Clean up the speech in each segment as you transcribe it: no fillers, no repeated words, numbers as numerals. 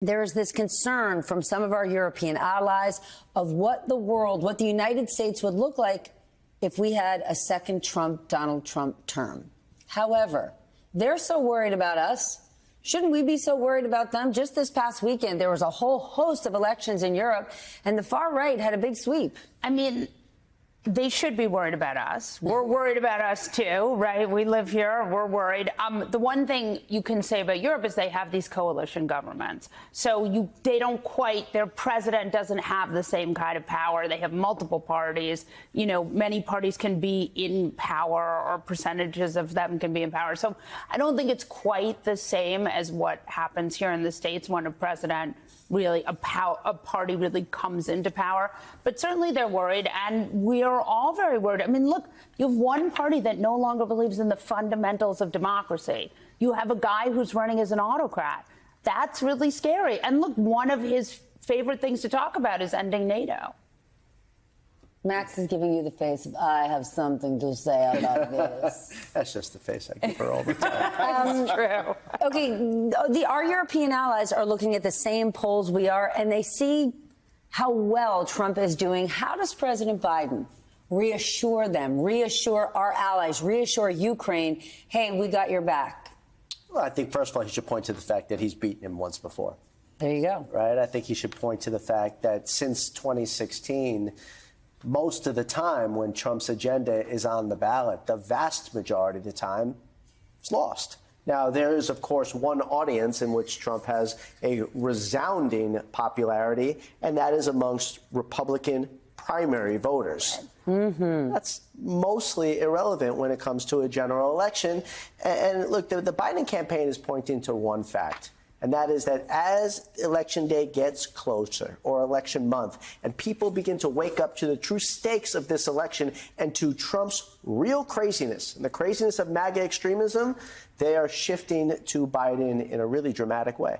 there is this concern from some of our European allies of what the United States would look like if we had a second Donald Trump term. However, they're so worried about us. Shouldn't we be so worried about them? Just this past weekend, there was a whole host of elections in Europe, and the far right had a big sweep. I mean, they should be worried about us. We're worried about us, too, right? We live here. We're worried. The one thing you can say about Europe is they have these coalition governments. So they don't quite, their president doesn't have the same kind of power. They have multiple parties. You know, many parties can be in power, or percentages of them can be in power. So I don't think it's quite the same as what happens here in the States when a president really, a party really comes into power. But certainly they're worried, and we are all very worried. I mean, look, you have one party that no longer believes in the fundamentals of democracy. You have a guy who's running as an autocrat. That's really scary. And look, one of his favorite things to talk about is ending NATO. Max is giving you the face of, I have something to say about this. That's just the face I give her all the time. That's true. Okay, our European allies are looking at the same polls we are, and they see how well Trump is doing. How does President Biden reassure them, reassure our allies, reassure Ukraine, hey, we got your back? Well, I think, first of all, he should point to the fact that he's beaten him once before. There you go. Right? I think he should point to the fact that since 2016, most of the time when Trump's agenda is on the ballot, the vast majority of the time, it's lost. Now, there is, of course, one audience in which Trump has a resounding popularity, and that is amongst Republican primary voters. Mm-hmm. That's mostly irrelevant when it comes to a general election. And look, the Biden campaign is pointing to one fact. And that is that as Election Day gets closer, or election month, and people begin to wake up to the true stakes of this election and to Trump's real craziness and the craziness of MAGA extremism, they are shifting to Biden in a really dramatic way.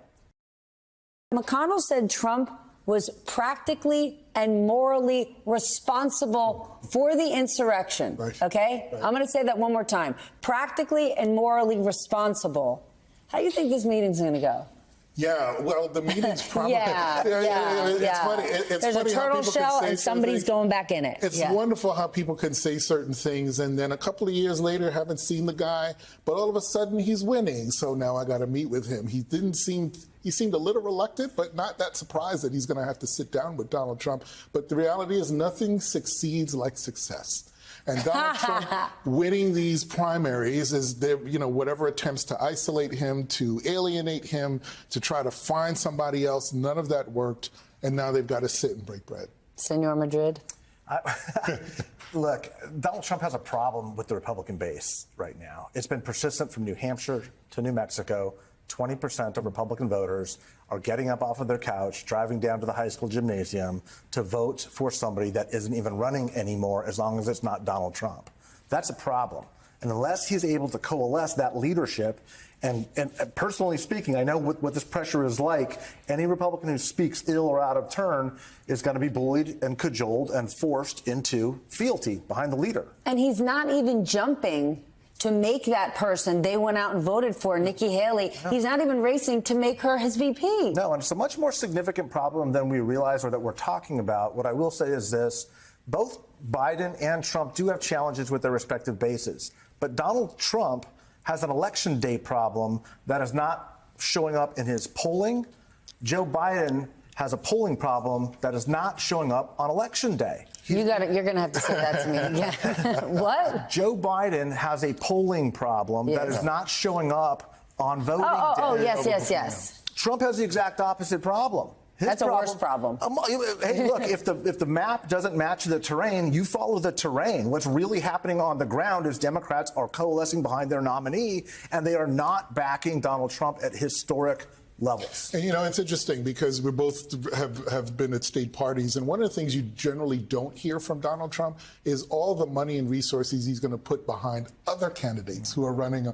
McConnell said Trump was practically and morally responsible for the insurrection. Right. Okay? Right. I'm going to say that one more time. Practically and morally responsible. How do you think this meeting's going to go? Yeah, well, the meeting's probably... It's funny. It's There's funny a turtle shell and somebody's going back in it. It's wonderful how people can say certain things and then a couple of years later haven't seen the guy, but all of a sudden he's winning. So now I got to meet with him. He seemed a little reluctant, but not that surprised that he's going to have to sit down with Donald Trump. But the reality is nothing succeeds like success. And Donald Trump winning these primaries is, whatever attempts to isolate him, to alienate him, to try to find somebody else, none of that worked. And now they've got to sit and break bread. Senor Madrid. Look, Donald Trump has a problem with the Republican base right now. It's been persistent from New Hampshire to New Mexico. 20% of Republican voters are getting up off of their couch, driving down to the high school gymnasium to vote for somebody that isn't even running anymore, as long as it's not Donald Trump. That's a problem. And unless he's able to coalesce that leadership, and personally speaking, I know what this pressure is like. Any Republican who speaks ill or out of turn is going to be bullied and cajoled and forced into fealty behind the leader. And he's not even jumping to make that person they went out and voted for, Nikki Haley. No. He's not even racing to make her his VP. No, and it's a much more significant problem than we realize or that we're talking about. What I will say is this. Both Biden and Trump do have challenges with their respective bases. But Donald Trump has an election day problem that is not showing up in his polling. Joe Biden has a polling problem that is not showing up on election day. You're going to have to say that to me. Yeah. What? Joe Biden has a polling problem that is not showing up on voting day. Yes. Trump has the exact opposite problem. That's a worse problem. Hey, look, if the map doesn't match the terrain, you follow the terrain. What's really happening on the ground is Democrats are coalescing behind their nominee, and they are not backing Donald Trump at historic levels. And, it's interesting because we both have been at state parties. And one of the things you generally don't hear from Donald Trump is all the money and resources he's going to put behind other candidates who are running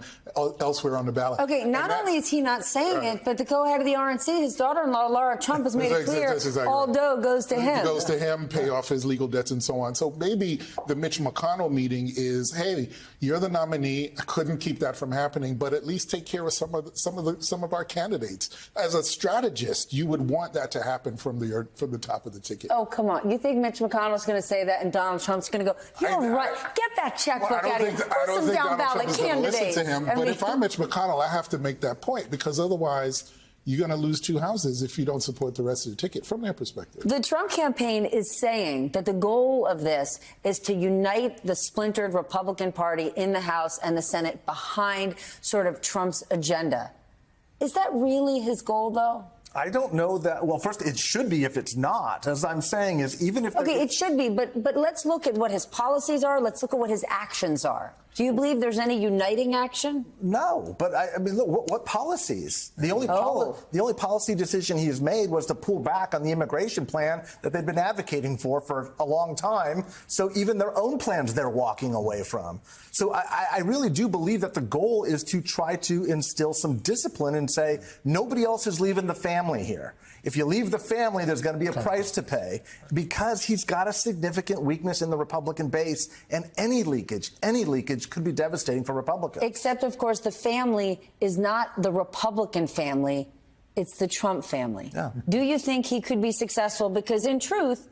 elsewhere on the ballot. Okay, not only is he not saying it, but the co-head of the RNC, his daughter-in-law, Laura Trump, has made it clear all dough goes to him. It goes to him, pay off his legal debts and so on. So maybe the Mitch McConnell meeting is, hey, you're the nominee. I couldn't keep that from happening, but at least take care of some of our candidates. As a strategist, you would want that to happen from the top of the ticket. Oh, come on. You think Mitch McConnell's going to say that and Donald Trump's going to go, you're right, get that checkbook out of here. I don't think Donald Trump is going to listen to him. I But mean, if I'm Mitch McConnell, I have to make that point, because otherwise you're going to lose 2 houses if you don't support the rest of the ticket from their perspective. the Trump campaign is saying that the goal of this is to unite the splintered Republican Party in the House and the Senate behind sort of Trump's agenda. Is that really his goal, though? I don't know that. Well, first, it should be if it's not. As I'm saying, is even if Okay, it should be, but let's look at what his policies are. Let's look at what his actions are. Do you believe there's any uniting action? No, but I mean, look, what policies? The only policy decision he's made was to pull back on the immigration plan that they've been advocating for a long time. So even their own plans they're walking away from. So I really do believe that the goal is to try to instill some discipline and say nobody else is leaving the family here. If you leave the family, there's going to be a price to pay, because he's got a significant weakness in the Republican base, and any leakage could be devastating for Republicans. Except, of course, the family is not the Republican family. It's the Trump family. Yeah. Do you think he could be successful? Because in truth,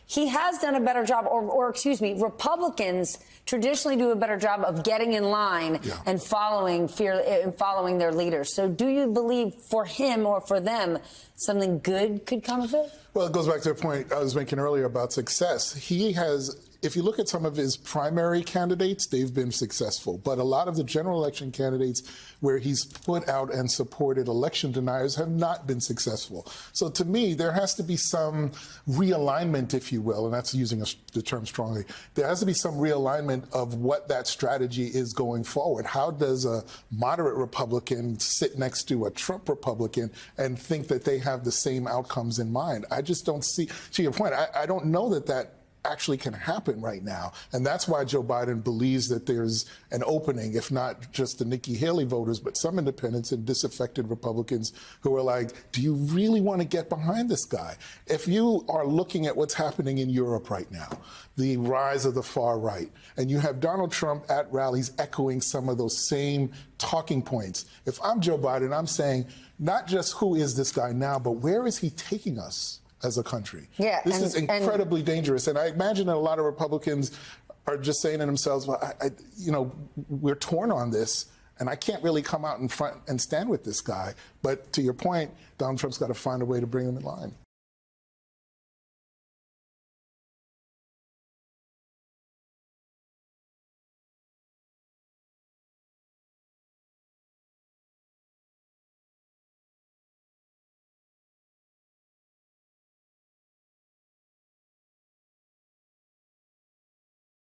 he has done a better job, or excuse me, Republicans traditionally do a better job of getting in line and following their leaders. So do you believe for him or for them something good could come of it? Well, it goes back to the point I was making earlier about success. He has, if you look at some of his primary candidates, they've been successful. But a lot of the general election candidates where he's put out and supported election deniers have not been successful. So to me, there has to be some realignment, if you will, and that's using the term strongly. There has to be some realignment of what that strategy is going forward. How does a moderate Republican sit next to a Trump Republican and think that they have the same outcomes in mind? I just don't see, to your point, I don't know that actually can happen right now. And that's why Joe Biden believes that there's an opening, if not just the Nikki Haley voters, but some independents and disaffected Republicans who are like, do you really want to get behind this guy? If you are looking at what's happening in Europe right now, the rise of the far right, and you have Donald Trump at rallies echoing some of those same talking points. If I'm Joe Biden, I'm saying not just who is this guy now, but where is he taking us as a country? Yeah, this is incredibly dangerous. And I imagine that a lot of Republicans are just saying to themselves, well, we're torn on this, and I can't really come out in front and stand with this guy. But to your point, Donald Trump's got to find a way to bring him in line.